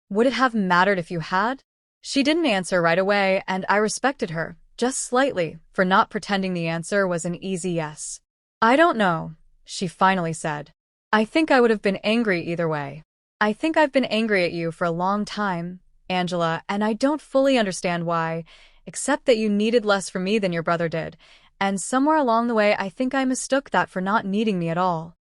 A: "Would it have mattered if you had?" She didn't answer right away, and I respected her, just slightly, for not pretending the answer was an easy yes. "I don't know," she finally said. "I think I would have been angry either way. I think I've been angry at you for a long time, Angela, and I don't fully understand why, except that you needed less from me than your brother did, and somewhere along the way I think I mistook that for not needing me at all."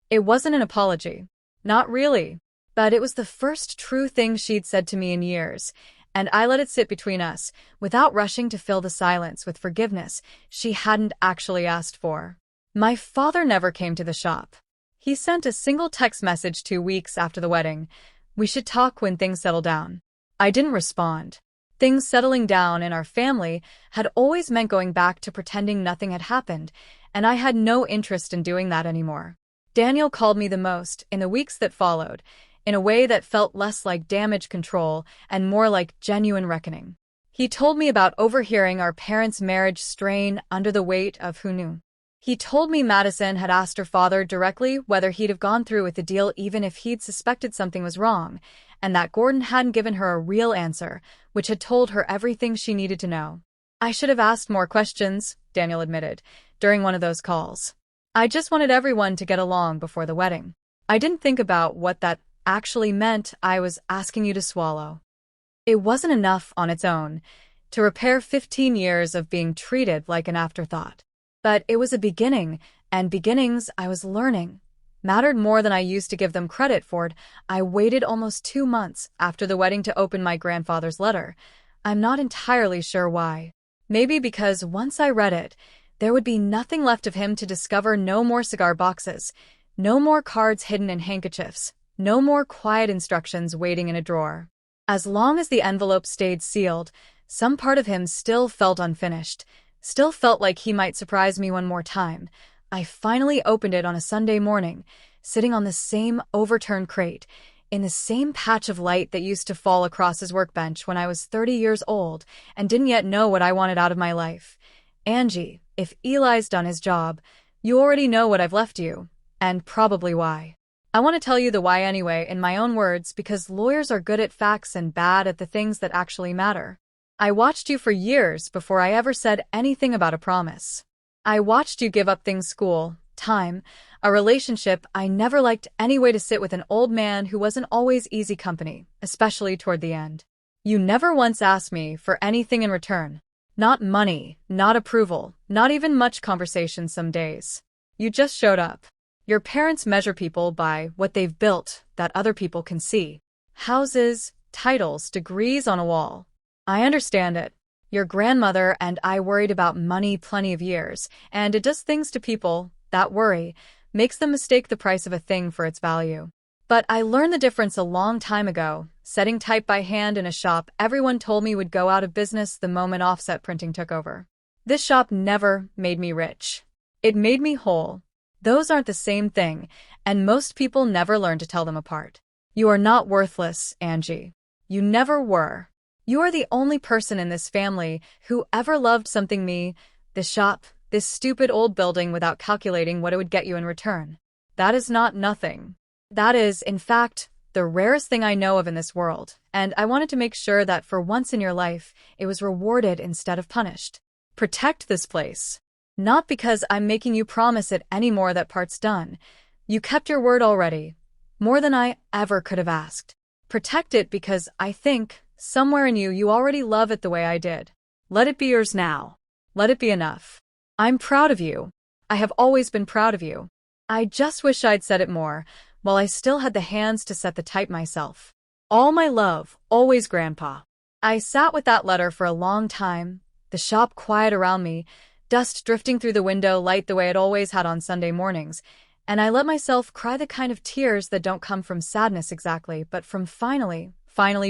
A: It wasn't an apology. Not really. But it was the first true thing she'd said to me in years, and I let it sit between us, without rushing to fill the silence with forgiveness she hadn't actually asked for. My father never came to the shop. He sent a single text message 2 weeks after the wedding. "We should talk when things settle down." I didn't respond. Things settling down in our family had always meant going back to pretending nothing had happened, and I had no interest in doing that anymore. Daniel called me the most in the weeks that followed, in a way that felt less like damage control and more like genuine reckoning. He told me about overhearing our parents' marriage strain under the weight of who knew. He told me Madison had asked her father directly whether he'd have gone through with the deal even if he'd suspected something was wrong, and that Gordon hadn't given her a real answer, which had told her everything she needed to know. "I should have asked more questions," Daniel admitted, during one of those calls. "I just wanted everyone to get along before the wedding. I didn't think about what that actually meant I was asking you to swallow." It wasn't enough on its own to repair 15 years of being treated like an afterthought. But it was a beginning, and beginnings, I was learning, mattered more than I used to give them credit for. I waited almost 2 months after the wedding to open my grandfather's letter. I'm not entirely sure why. Maybe because once I read it, there would be nothing left of him to discover. No more cigar boxes, no more cards hidden in handkerchiefs, no more quiet instructions waiting in a drawer. As long as the envelope stayed sealed, some part of him still felt unfinished, still felt like he might surprise me one more time. I finally opened it on a Sunday morning, sitting on the same overturned crate, in the same patch of light that used to fall across his workbench when I was 30 years old and didn't yet know what I wanted out of my life. "Angie, if Eli's done his job, you already know what I've left you, and probably why. I want to tell you the why anyway, in my own words, because lawyers are good at facts and bad at the things that actually matter. I watched you for years before I ever said anything about a promise. I watched you give up things: school, time, a relationship I never liked anyway, to sit with an old man who wasn't always easy company, especially toward the end. You never once asked me for anything in return. Not money, not approval, not even much conversation some days. You just showed up. Your parents measure people by what they've built that other people can see. Houses, titles, degrees on a wall. I understand it. Your grandmother and I worried about money plenty of years, and it does things to people. That worry makes them mistake the price of a thing for its value. But I learned the difference a long time ago, setting type by hand in a shop everyone told me would go out of business the moment offset printing took over. This shop never made me rich. It made me whole. Those aren't the same thing, and most people never learn to tell them apart. You are not worthless, Angie. You never were. You are the only person in this family who ever loved something me, this shop, this stupid old building without calculating what it would get you in return. That is not nothing. That is, in fact, the rarest thing I know of in this world, and I wanted to make sure that for once in your life, it was rewarded instead of punished. Protect this place. Not because I'm making you promise it any more. That part's done. You kept your word already. More than I ever could have asked. Protect it because I think, somewhere in you, you already love it the way I did.
B: Let it be yours now.
A: Let it be enough. I'm proud of you. I have always been proud of you. I just wish I'd said it more, while I still had the hands to set the type myself. All my love, always Grandpa. I sat with that letter for a long time, the shop quiet around me, dust drifting through the window light the way it always had on Sunday mornings, and I let myself cry the kind of tears that don't come from sadness exactly, but from finally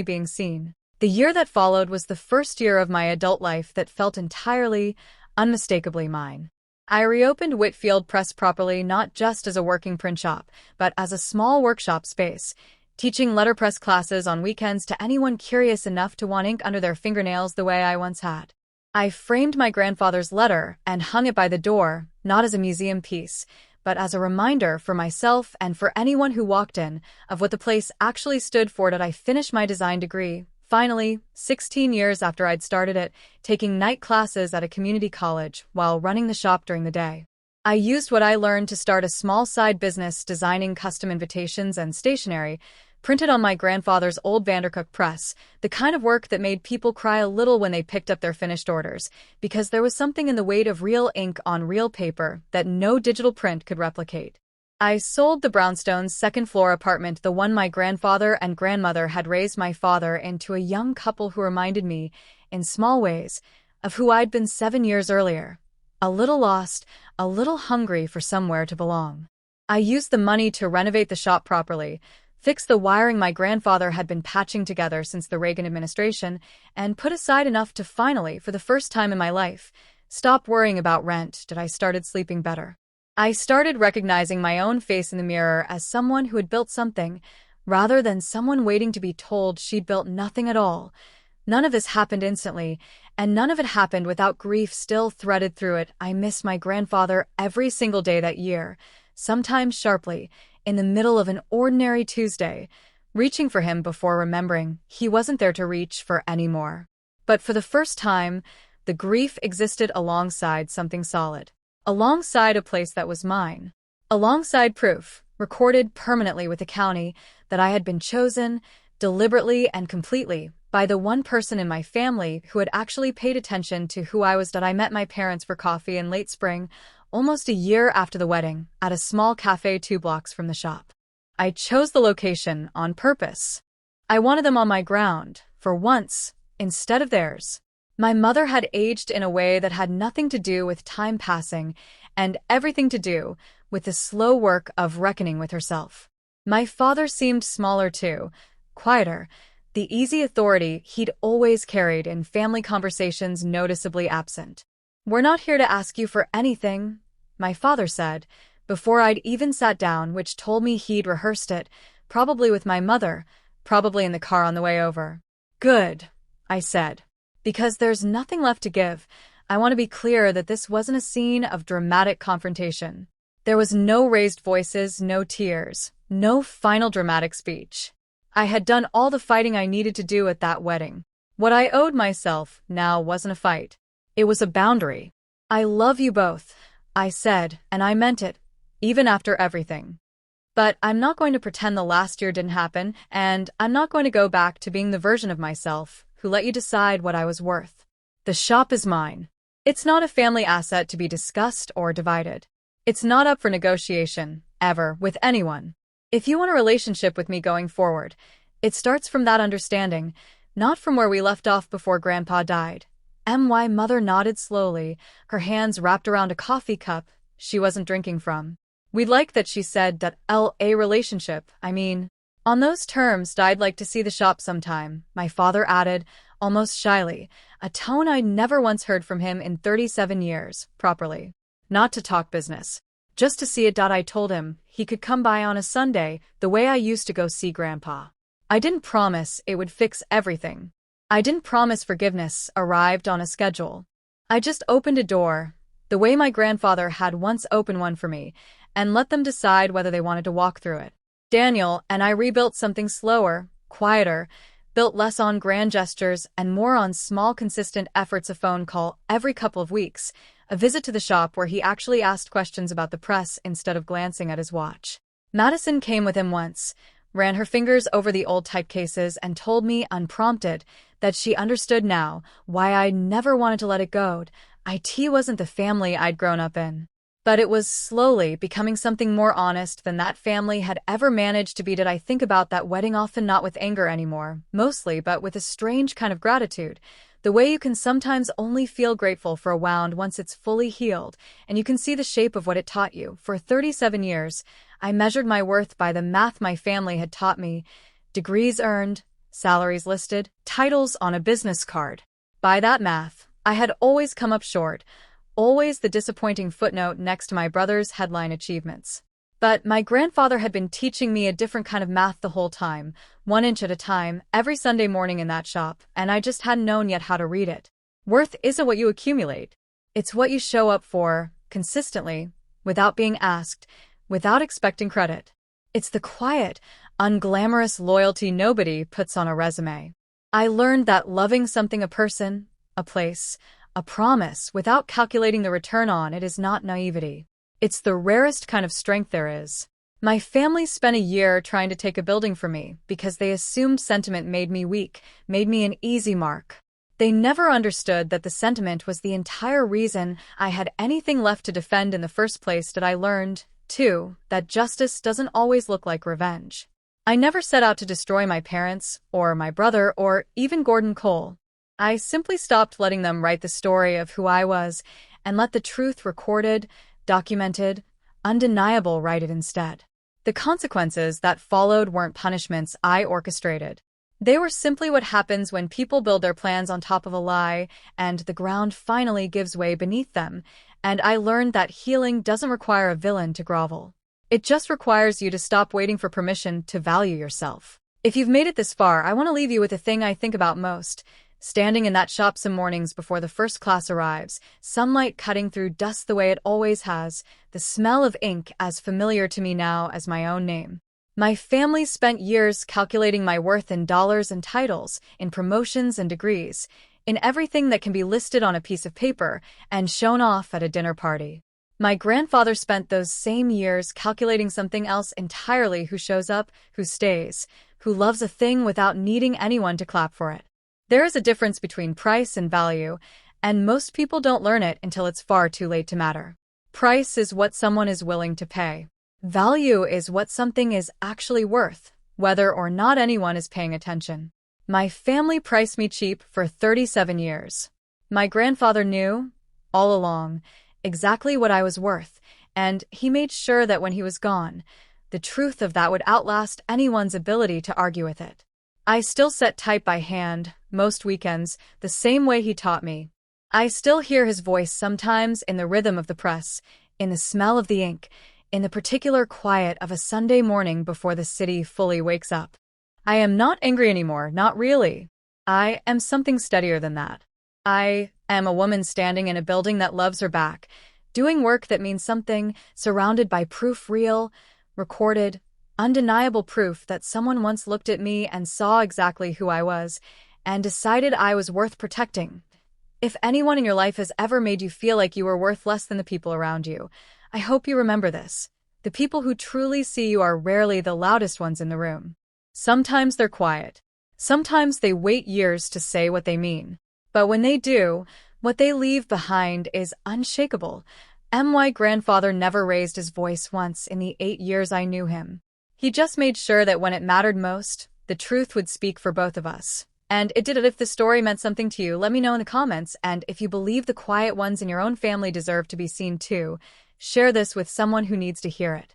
A: being seen. The year that followed was the first year of my adult life that felt entirely, unmistakably mine. I reopened Whitfield Press properly, not just as a working print shop, but as a small workshop space, teaching letterpress classes on weekends to anyone curious enough to want ink under their fingernails the way I once had. I framed my grandfather's letter and hung it by the door, not as a museum piece, but as a reminder for myself and for anyone who walked in of what the place actually stood for. Did I finish my design degree? Finally, 16 years after I'd started it, taking night classes at a community college while running the shop during the day. I used what I learned to start a small side business designing custom invitations and stationery, printed on my grandfather's old Vandercook press, the kind of work that made people cry a little when they picked up their finished orders, because there was something in the weight of real ink on real paper that no digital print could replicate. I sold the brownstone's second-floor apartment, the one my grandfather and grandmother had raised my father into, a young couple who reminded me, in small ways, of who I'd been 7 years earlier. A little lost, a little hungry for somewhere to belong. I used the money to renovate the shop properly, fix the wiring my grandfather had been patching together since the Reagan administration, and put aside enough to finally, for the first time in my life, stop worrying about rent. I started sleeping better. I started recognizing my own face in the mirror as someone who had built something, rather than someone waiting to be told she'd built nothing at all. None of this happened instantly, and none of it happened without grief still threaded through it. I missed my grandfather every single day that year, sometimes sharply, in the middle of an ordinary Tuesday, reaching for him before remembering he wasn't there to reach for anymore. But for the first time, the grief existed alongside something solid. Alongside a place that was mine. Alongside proof, recorded permanently with the county, that I had been chosen, deliberately and completely, by the one person in my family who had actually paid attention to who I was. That I met my parents for coffee in late spring, almost a year after the wedding, at a small cafe 2 blocks from the shop. I chose the location on purpose. I wanted them on my ground, for once, instead of theirs. My mother had aged in a way that had nothing to do with time passing and everything to do with the slow work of reckoning with herself. My father seemed smaller too, quieter, the easy authority he'd always carried in family conversations noticeably absent. "We're not here to ask you for anything," my father said, before I'd even sat down, which told me he'd rehearsed it, probably with my mother, probably in the car on the way over. "Good," I said. "Because there's nothing left to give. I want to be clear that this wasn't a scene of dramatic confrontation. There was no raised voices, no tears, no final dramatic speech. I had done all the fighting I needed to do at that wedding. What I owed myself now wasn't a fight. It was a boundary. I love you both," I said, and I meant it, even after everything. "But I'm not going to pretend the last year didn't happen, and I'm not going to go back to being the version of myself who let you decide what I was worth. The shop is mine. It's not a family asset to be discussed or divided. It's not up for negotiation, ever, with anyone. If you want a relationship with me going forward, it starts from that understanding, not from where we left off before Grandpa died." My mother nodded slowly, her hands wrapped around a coffee cup she wasn't drinking from. "We'd like that," she said, "that a relationship, I mean." On those terms, I'd like to see the shop sometime, my father added, almost shyly, a tone I'd never once heard from him in 37 years, properly. Not to talk business. Just to see it. I told him he could come by on a Sunday, the way I used to go see Grandpa. I didn't promise it would fix everything. I didn't promise forgiveness arrived on a schedule. I just opened a door, the way my grandfather had once opened one for me, and let them decide whether they wanted to walk through it. Daniel and I rebuilt something slower, quieter, built less on grand gestures and more on small, consistent efforts. A phone call every couple of weeks, a visit to the shop where he actually asked questions about the press instead of glancing at his watch. Madison came with him once, ran her fingers over the old typecases and told me, unprompted, that she understood now why I never wanted to let it go. IT wasn't the family I'd grown up in. But it was slowly becoming something more honest than that family had ever managed to be. Did I think about that wedding often, not with anger anymore, mostly, but with a strange kind of gratitude, the way you can sometimes only feel grateful for a wound once it's fully healed, and you can see the shape of what it taught you. For 37 years, I measured my worth by the math my family had taught me: degrees earned, salaries listed, titles on a business card. By that math, I had always come up short, always the disappointing footnote next to my brother's headline achievements. But my grandfather had been teaching me a different kind of math the whole time, 1 inch at a time, every Sunday morning in that shop, and I just hadn't known yet how to read it. Worth isn't what you accumulate. It's what you show up for, consistently, without being asked, without expecting credit. It's the quiet, unglamorous loyalty nobody puts on a resume. I learned that loving something, a person, a place, a promise, without calculating the return on it is not naivety. It's the rarest kind of strength there is. My family spent a year trying to take a building from me because they assumed sentiment made me weak, made me an easy mark. They never understood that the sentiment was the entire reason I had anything left to defend in the first place. That I learned, too, that justice doesn't always look like revenge. I never set out to destroy my parents, or my brother, or even Gordon Cole. I simply stopped letting them write the story of who I was and let the truth, recorded, documented, undeniable, write it instead. The consequences that followed weren't punishments I orchestrated. They were simply what happens when people build their plans on top of a lie and the ground finally gives way beneath them, and I learned that healing doesn't require a villain to grovel. It just requires you to stop waiting for permission to value yourself. If you've made it this far, I want to leave you with the thing I think about most. Standing in that shop some mornings before the first class arrives, sunlight cutting through dust the way it always has, the smell of ink as familiar to me now as my own name. My family spent years calculating my worth in dollars and titles, in promotions and degrees, in everything that can be listed on a piece of paper and shown off at a dinner party. My grandfather spent those same years calculating something else entirely: who shows up, who stays, who loves a thing without needing anyone to clap for it. There is a difference between price and value, and most people don't learn it until it's far too late to matter. Price is what someone is willing to pay. Value is what something is actually worth, whether or not anyone is paying attention. My family priced me cheap for 37 years. My grandfather knew, all along, exactly what I was worth, and he made sure that when he was gone, the truth of that would outlast anyone's ability to argue with it. I still set type by hand, most weekends, the same way he taught me. I still hear his voice sometimes in the rhythm of the press, in the smell of the ink, in the particular quiet of a Sunday morning before the city fully wakes up. I am not angry anymore, not really. I am something steadier than that. I am a woman standing in a building that loves her back, doing work that means something, surrounded by proof, real, recorded, undeniable proof that someone once looked at me and saw exactly who I was and decided I was worth protecting. If anyone in your life has ever made you feel like you were worth less than the people around you, I hope you remember this. The people who truly see you are rarely the loudest ones in the room. Sometimes they're quiet. Sometimes they wait years to say what they mean. But when they do, what they leave behind is unshakable. My grandfather never raised his voice once in the 8 years I knew him. He just made sure that when it mattered most, the truth would speak for both of us. And it did it. If the story meant something to you, let me know in the comments, and if you believe the quiet ones in your own family deserve to be seen too, share this with someone who needs to hear it.